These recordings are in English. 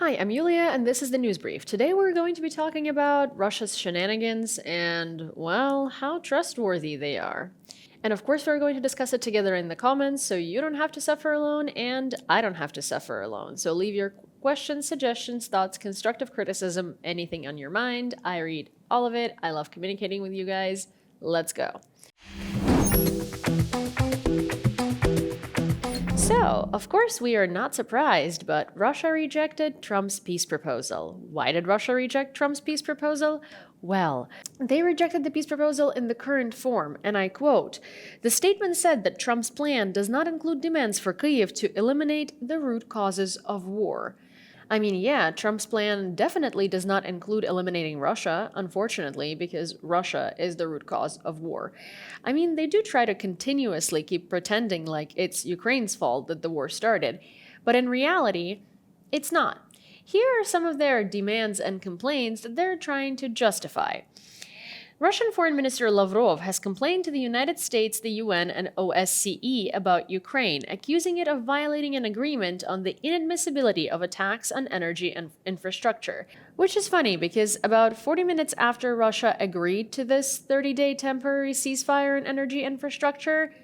Hi, I'm Yulia, and this is the News Brief. Today we're going to be talking about Russia's shenanigans and, well, how trustworthy they are. And of course, we're going to discuss it together in the comments, so you don't have to suffer alone, and I don't have to suffer alone. So leave your questions, suggestions, thoughts, constructive criticism, anything on your mind. I read all of it. I love communicating with you guys. Let's go. So, of course, we are not surprised, but Russia rejected Trump's peace proposal. Why did Russia reject Trump's peace proposal? Well, they rejected the peace proposal in the current form, and I quote, "The statement said that Trump's plan does not include demands for Kyiv to eliminate the root causes of war." I mean, yeah, Trump's plan definitely does not include eliminating Russia, unfortunately, because Russia is the root cause of war. I mean, they do try to continuously keep pretending like it's Ukraine's fault that the war started, but in reality, it's not. Here are some of their demands and complaints that they're trying to justify. Russian Foreign Minister Lavrov has complained to the United States, the UN, and OSCE about Ukraine, accusing it of violating an agreement on the inadmissibility of attacks on energy and infrastructure. Which is funny because about 40 minutes after Russia agreed to this 30-day temporary ceasefire in energy infrastructure,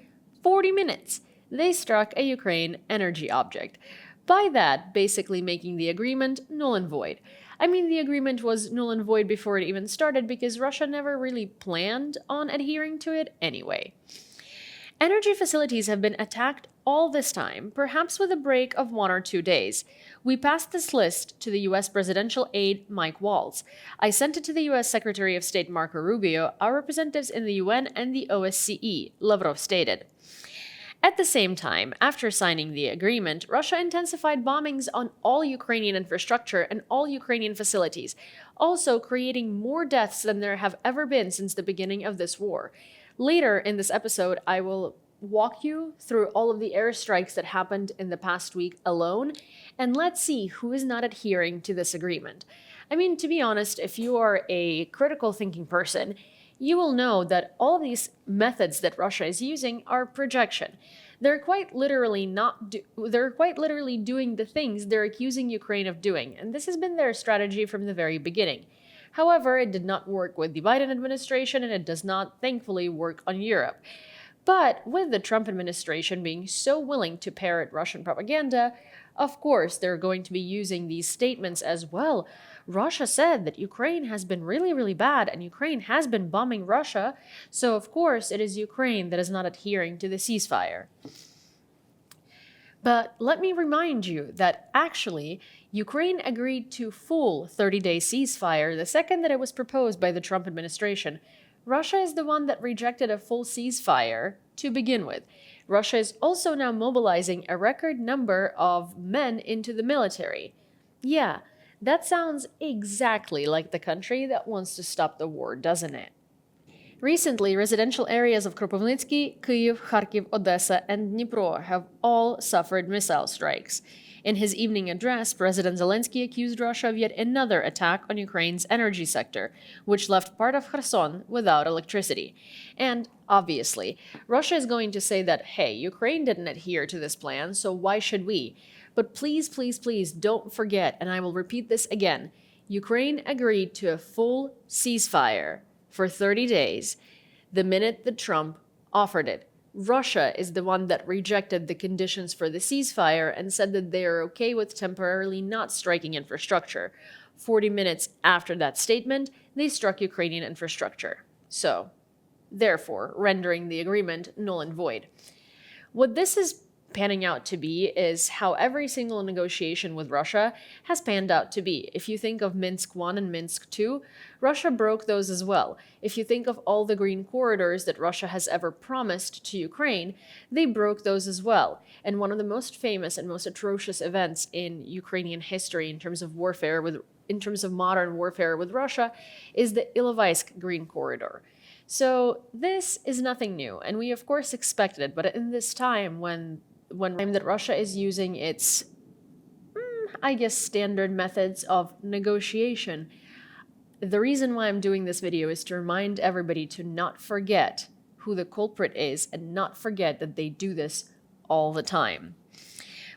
40 minutes, they struck a Ukraine energy object. By that, basically making the agreement null and void. I mean, the agreement was null and void before it even started because Russia never really planned on adhering to it anyway. Energy facilities have been attacked all this time, perhaps with a break of 1 or 2 days. We passed this list to the US presidential aide Mike Waltz. I sent it to the US Secretary of State Marco Rubio, our representatives in the UN and the OSCE, Lavrov stated. At the same time, after signing the agreement, Russia intensified bombings on all Ukrainian infrastructure and all Ukrainian facilities, also creating more deaths than there have ever been since the beginning of this war. Later in this episode, I will walk you through all of the airstrikes that happened in the past week alone, and let's see who is not adhering to this agreement. I mean, to be honest, if you are a critical thinking person, you will know that all these methods that Russia is using are projection. They're quite literally doing the things they're accusing Ukraine of doing, and this has been their strategy from the very beginning. However, it did not work with the Biden administration, and it does not, thankfully, work on Europe. But with the Trump administration being so willing to parrot Russian propaganda, of course, they're going to be using these statements as well. Russia said that Ukraine has been really, really bad, and Ukraine has been bombing Russia, so of course it is Ukraine that is not adhering to the ceasefire. But let me remind you that actually, Ukraine agreed to full 30-day ceasefire the second that it was proposed by the Trump administration. Russia is the one that rejected a full ceasefire to begin with. Russia is also now mobilizing a record number of men into the military. Yeah, that sounds exactly like the country that wants to stop the war, doesn't it? Recently, residential areas of Kropyvnytsky, Kyiv, Kharkiv, Odessa, and Dnipro have all suffered missile strikes. In his evening address, President Zelensky accused Russia of yet another attack on Ukraine's energy sector, which left part of Kherson without electricity. And, obviously, Russia is going to say that, hey, Ukraine didn't adhere to this plan, so why should we? But please, please, please don't forget, and I will repeat this again, Ukraine agreed to a full ceasefire for 30 days the minute that Trump offered it. Russia is the one that rejected the conditions for the ceasefire and said that they are okay with temporarily not striking infrastructure. 40 minutes after that statement, they struck Ukrainian infrastructure. So, therefore, rendering the agreement null and void. What this is panning out to be is how every single negotiation with Russia has panned out to be. If you think of Minsk I and Minsk II, Russia broke those as well. If you think of all the green corridors that Russia has ever promised to Ukraine, they broke those as well. And one of the most famous and most atrocious events in Ukrainian history in terms of modern warfare with Russia is the Ilovaisk Green Corridor. So this is nothing new, and we of course expected it, but in this time when that Russia is using its, standard methods of negotiation, the reason why I'm doing this video is to remind everybody to not forget who the culprit is and not forget that they do this all the time.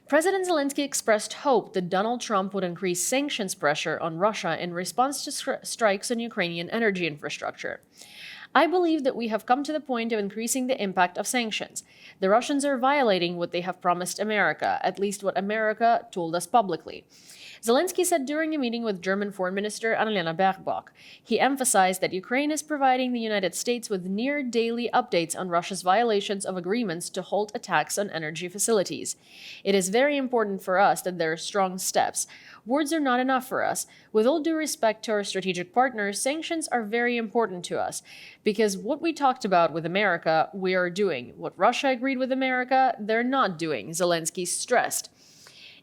President Zelensky expressed hope that Donald Trump would increase sanctions pressure on Russia in response to strikes on Ukrainian energy infrastructure. I believe that we have come to the point of increasing the impact of sanctions. The Russians are violating what they have promised America, at least what America told us publicly. Zelensky said during a meeting with German Foreign Minister Annalena Baerbock. He emphasized that Ukraine is providing the United States with near daily updates on Russia's violations of agreements to halt attacks on energy facilities. It is very important for us that there are strong steps. Words are not enough for us. With all due respect to our strategic partners, sanctions are very important to us because what we talked about with America, we are doing. What Russia agreed with America, they're not doing, Zelensky stressed.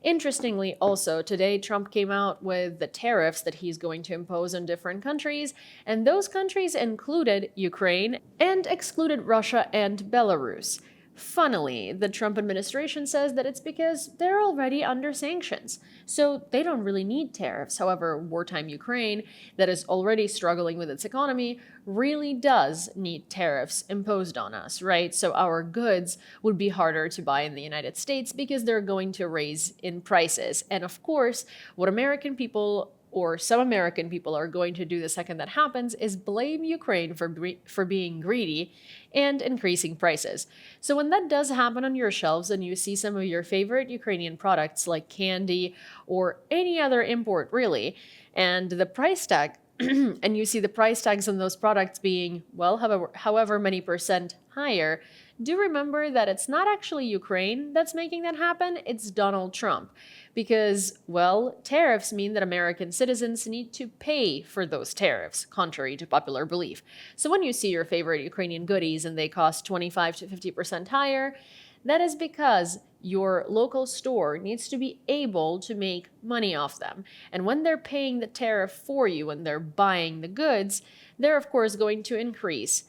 Interestingly, also, today Trump came out with the tariffs that he's going to impose on different countries, and those countries included Ukraine and excluded Russia and Belarus. Funnily, the Trump administration says that it's because they're already under sanctions, so they don't really need tariffs. However, wartime Ukraine, that is already struggling with its economy, really does need tariffs imposed on us, right? So our goods would be harder to buy in the United States because they're going to raise in prices. And of course, what American people or some American people are going to do the second that happens is blame Ukraine for being greedy and increasing prices. So when that does happen on your shelves and you see some of your favorite Ukrainian products like candy or any other import really, and the price tag, and you see the price tags on those products being, well, however many percent higher, do remember that it's not actually Ukraine that's making that happen, it's Donald Trump. Because, well, tariffs mean that American citizens need to pay for those tariffs, contrary to popular belief. So when you see your favorite Ukrainian goodies and they cost 25 to 50% higher, that is because your local store needs to be able to make money off them. And when they're paying the tariff for you, when they're buying the goods, they're of course going to increase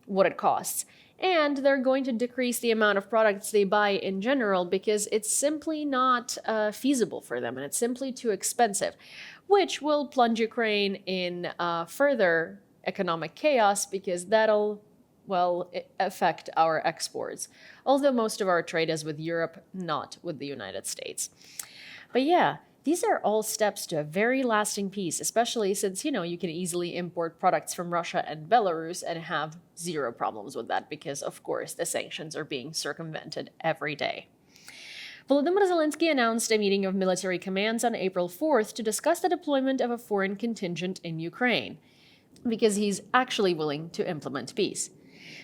what it costs. And they're going to decrease the amount of products they buy in general because it's simply not feasible for them and it's simply too expensive, which will plunge Ukraine in further economic chaos because that'll, well, affect our exports. Although most of our trade is with Europe, not with the United States. But yeah, these are all steps to a very lasting peace, especially since, you can easily import products from Russia and Belarus and have zero problems with that because, of course, the sanctions are being circumvented every day. Volodymyr Zelensky announced a meeting of military commands on April 4th to discuss the deployment of a foreign contingent in Ukraine, because he's actually willing to implement peace.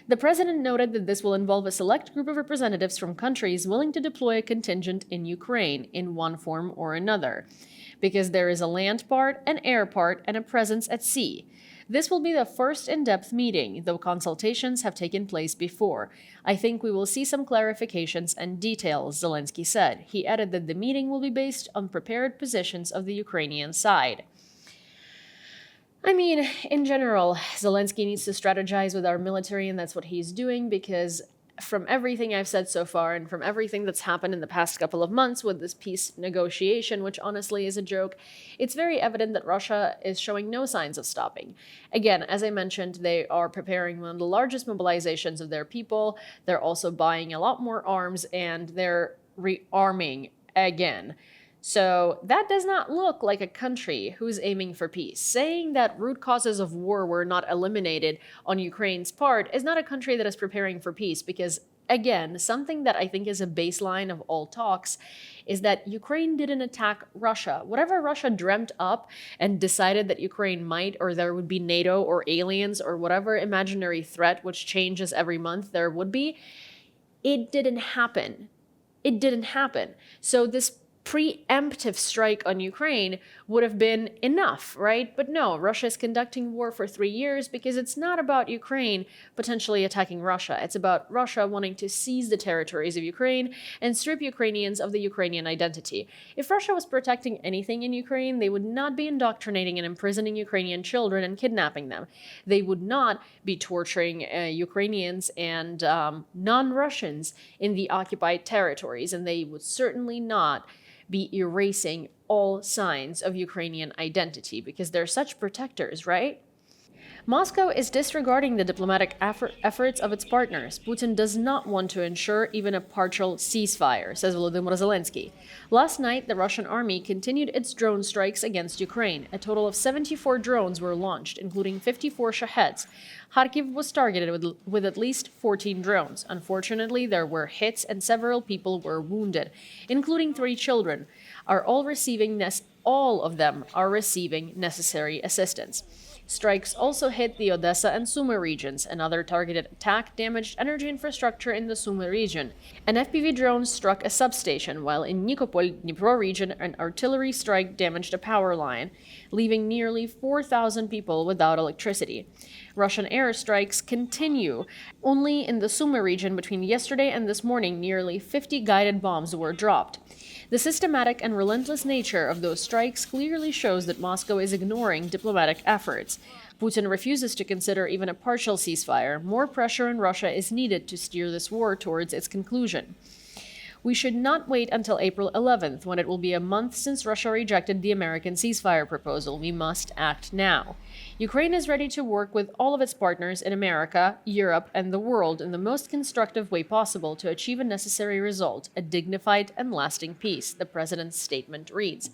The president noted that this will involve a select group of representatives from countries willing to deploy a contingent in Ukraine in one form or another, because there is a land part, an air part, and a presence at sea. This will be the first in-depth meeting, though consultations have taken place before. I think we will see some clarifications and details, Zelensky said. He added that the meeting will be based on prepared positions of the Ukrainian side. I mean, in general, Zelensky needs to strategize with our military, and that's what he's doing, because from everything I've said so far and from everything that's happened in the past couple of months with this peace negotiation, which honestly is a joke, it's very evident that Russia is showing no signs of stopping. Again, as I mentioned, they are preparing one of the largest mobilizations of their people. They're also buying a lot more arms, and they're rearming again. So that does not look like a country who's aiming for peace. Saying that root causes of war were not eliminated on Ukraine's part is not a country that is preparing for peace because, again, something that I think is a baseline of all talks is that Ukraine didn't attack Russia. Whatever Russia dreamt up and decided that Ukraine might, or there would be NATO or aliens or whatever imaginary threat which changes every month there would be, it didn't happen. It didn't happen. So this preemptive strike on Ukraine would have been enough, right? But no, Russia is conducting war for 3 years because it's not about Ukraine potentially attacking Russia. It's about Russia wanting to seize the territories of Ukraine and strip Ukrainians of the Ukrainian identity. If Russia was protecting anything in Ukraine, they would not be indoctrinating and imprisoning Ukrainian children and kidnapping them. They would not be torturing Ukrainians and non-Russians in the occupied territories, and they would certainly not be erasing all signs of Ukrainian identity because they're such protectors, right? Moscow is disregarding the diplomatic efforts of its partners. Putin does not want to ensure even a partial ceasefire, says Volodymyr Zelensky. Last night, the Russian army continued its drone strikes against Ukraine. A total of 74 drones were launched, including 54 Shaheds. Kharkiv was targeted with at least 14 drones. Unfortunately, there were hits and several people were wounded, including 3 children. All of them are receiving necessary assistance. Strikes also hit the Odessa and Sumy regions. Another targeted attack damaged energy infrastructure in the Sumy region. An FPV drone struck a substation, while in Nikopol, Dnipro region, an artillery strike damaged a power line, leaving nearly 4,000 people without electricity. Russian airstrikes continue. Only in the Sumy region between yesterday and this morning, nearly 50 guided bombs were dropped. The systematic and relentless nature of those strikes clearly shows that Moscow is ignoring diplomatic efforts. Putin refuses to consider even a partial ceasefire. More pressure on Russia is needed to steer this war towards its conclusion. We should not wait until April 11th, when it will be a month since Russia rejected the American ceasefire proposal. We must act now. Ukraine is ready to work with all of its partners in America, Europe, and the world in the most constructive way possible to achieve a necessary result, a dignified and lasting peace, the president's statement reads.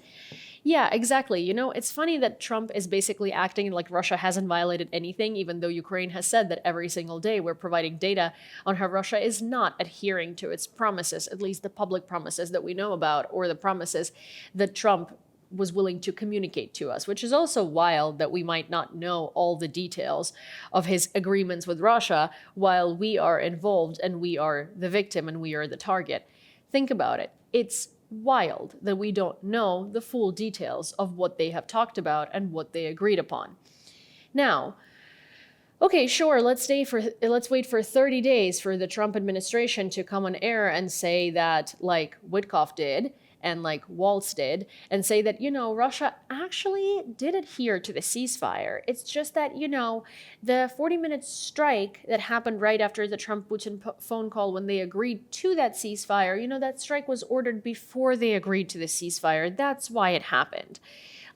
Yeah, exactly. You know, it's funny that Trump is basically acting like Russia hasn't violated anything, even though Ukraine has said that every single day we're providing data on how Russia is not adhering to its promises, at least the public promises that we know about, or the promises that Trump was willing to communicate to us, which is also wild that we might not know all the details of his agreements with Russia while we are involved and we are the victim and we are the target. Think about it. It's wild that we don't know the full details of what they have talked about and what they agreed upon. Now, okay, sure, let's wait for 30 days for the Trump administration to come on air and say that, like Witkoff did, and like Waltz did, and say that, Russia actually did adhere to the ceasefire. It's just that, the 40-minute strike that happened right after the Trump-Putin phone call when they agreed to that ceasefire, that strike was ordered before they agreed to the ceasefire. That's why it happened.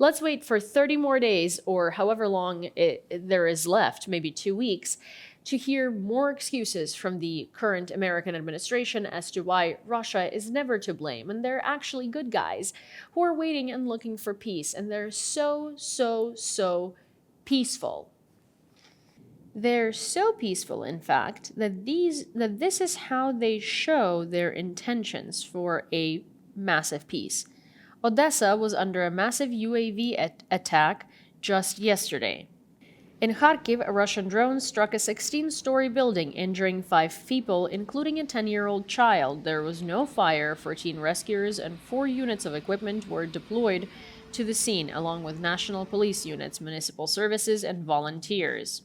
Let's wait for 30 more days, or however long there is left, maybe 2 weeks, to hear more excuses from the current American administration as to why Russia is never to blame, and they're actually good guys who are waiting and looking for peace, and they're so peaceful. They're so peaceful, in fact, that this is how they show their intentions for a massive peace. Odessa was under a massive UAV attack just yesterday. In Kharkiv, a Russian drone struck a 16-story building, injuring 5 people, including a 10-year-old child. There was no fire. 14 rescuers and 4 units of equipment were deployed to the scene, along with national police units, municipal services, and volunteers.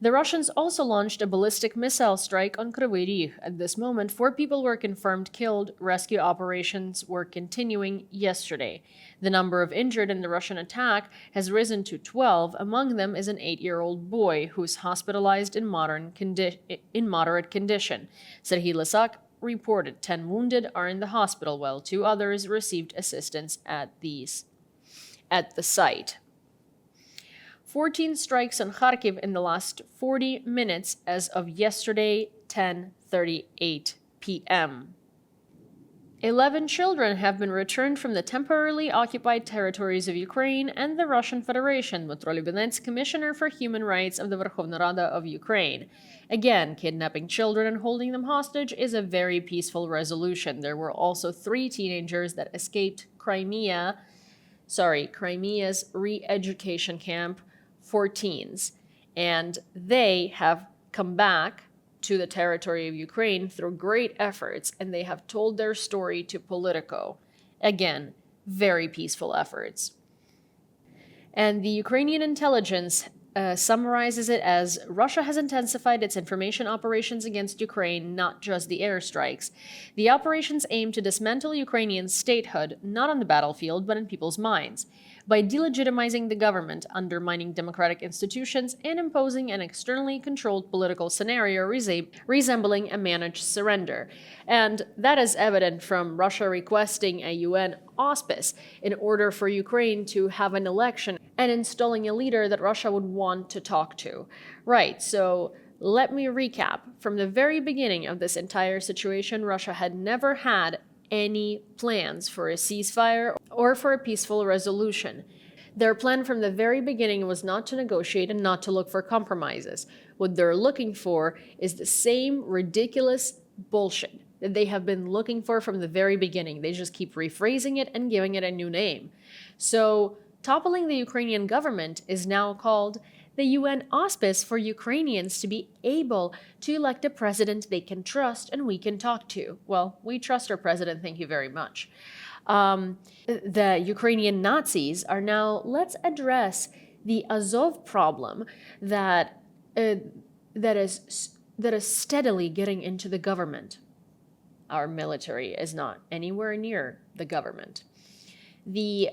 The Russians also launched a ballistic missile strike on Kryvyi Rih. At this moment, 4 people were confirmed killed. Rescue operations were continuing yesterday. The number of injured in the Russian attack has risen to 12. Among them is an 8-year-old boy who's hospitalized in moderate condition. Serhiy Lysak reported 10 wounded are in the hospital, while 2 others received assistance at the site. 14 strikes on Kharkiv in the last 40 minutes as of yesterday, 10:38 p.m. 11 children have been returned from the temporarily occupied territories of Ukraine and the Russian Federation, Dmytro Lyubinets, Commissioner for Human Rights of the Verkhovna Rada of Ukraine. Again, kidnapping children and holding them hostage is a very peaceful resolution. There were also 3 teenagers that escaped Crimea's re-education camp for teens, and they have come back to the territory of Ukraine through great efforts, and they have told their story to Politico. Again, very peaceful efforts. And the Ukrainian intelligence summarizes it as Russia has intensified its information operations against Ukraine, not just the airstrikes. The operations aim to dismantle Ukrainian statehood, not on the battlefield, but in people's minds. by delegitimizing the government, undermining democratic institutions, and imposing an externally controlled political scenario resembling a managed surrender. And that is evident from Russia requesting a UN auspice in order for Ukraine to have an election and installing a leader that Russia would want to talk to. Right, so let me recap. From the very beginning of this entire situation, Russia had never had any plans for a ceasefire or for a peaceful resolution. Their plan from the very beginning was not to negotiate and not to look for compromises. What they're looking for is the same ridiculous bullshit that they have been looking for from the very beginning. They just keep rephrasing it and giving it a new name. So, toppling the Ukrainian government is now called the UN auspice for Ukrainians to be able to elect a president they can trust and we can talk to. Well, we trust our president, thank you very much. The Ukrainian Nazis are now, let's address the Azov problem that is steadily getting into the government. Our military is not anywhere near the government. The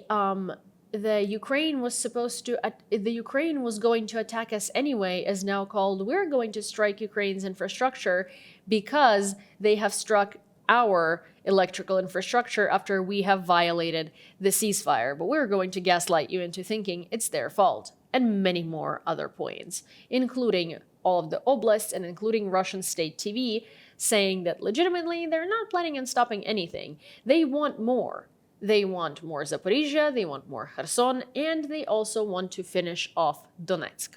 Ukraine was going to attack us anyway is now called, we're going to strike Ukraine's infrastructure because they have struck our electrical infrastructure after we have violated the ceasefire. But we're going to gaslight you into thinking it's their fault. And many more other points, including all of the oblasts and including Russian state TV saying that legitimately they're not planning on stopping anything. They want more. They want more Zaporizhia, they want more Kherson, and they also want to finish off Donetsk.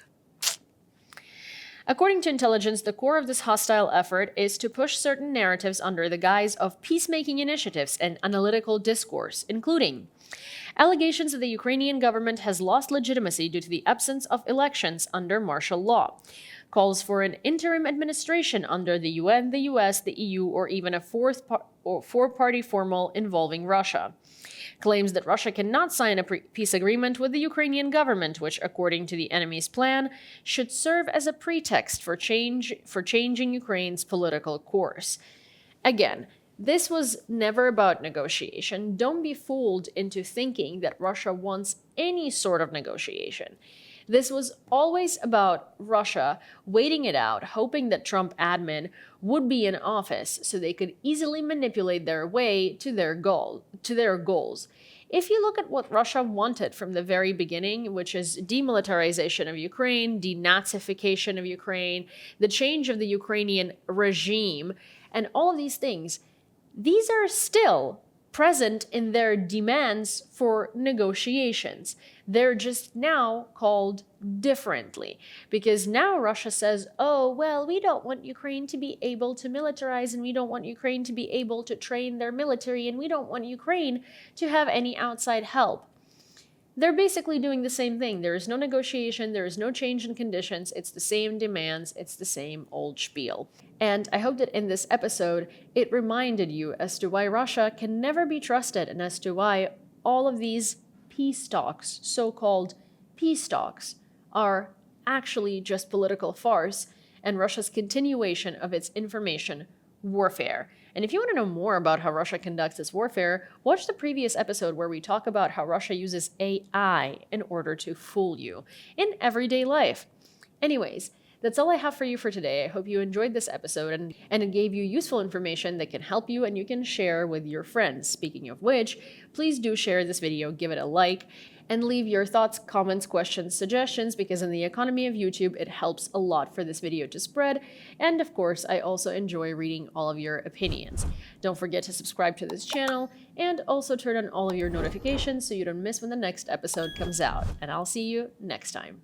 According to intelligence, the core of this hostile effort is to push certain narratives under the guise of peacemaking initiatives and analytical discourse, including allegations that the Ukrainian government has lost legitimacy due to the absence of elections under martial law, calls for an interim administration under the UN, the US, the EU, or even a four-party formal involving Russia. Claims that Russia cannot sign a peace agreement with the Ukrainian government, which, according to the enemy's plan, should serve as a pretext for changing Ukraine's political course. Again, this was never about negotiation. Don't be fooled into thinking that Russia wants any sort of negotiation. This was always about Russia waiting it out, hoping that Trump admin would be in office so they could easily manipulate their way to their goals. If you look at what Russia wanted from the very beginning, which is demilitarization of Ukraine, denazification of Ukraine, the change of the Ukrainian regime, and all of these things, these are still present in their demands for negotiations. They're just now called differently because now Russia says, oh, well, we don't want Ukraine to be able to militarize and we don't want Ukraine to be able to train their military and we don't want Ukraine to have any outside help. They're basically doing the same thing. There is no negotiation. There is no change in conditions. It's the same demands. It's the same old spiel. And I hope that in this episode, it reminded you as to why Russia can never be trusted and as to why all of these peace talks, so-called peace talks, are actually just political farce and Russia's continuation of its information warfare. And if you want to know more about how Russia conducts its warfare, watch the previous episode where we talk about how Russia uses AI in order to fool you in everyday life. Anyways, that's all I have for you for today. I hope you enjoyed this episode and it gave you useful information that can help you and you can share with your friends. Speaking of which, please do share this video, give it a like, and leave your thoughts, comments, questions, suggestions, because in the economy of YouTube, it helps a lot for this video to spread. And of course, I also enjoy reading all of your opinions. Don't forget to subscribe to this channel and also turn on all of your notifications so you don't miss when the next episode comes out. And I'll see you next time.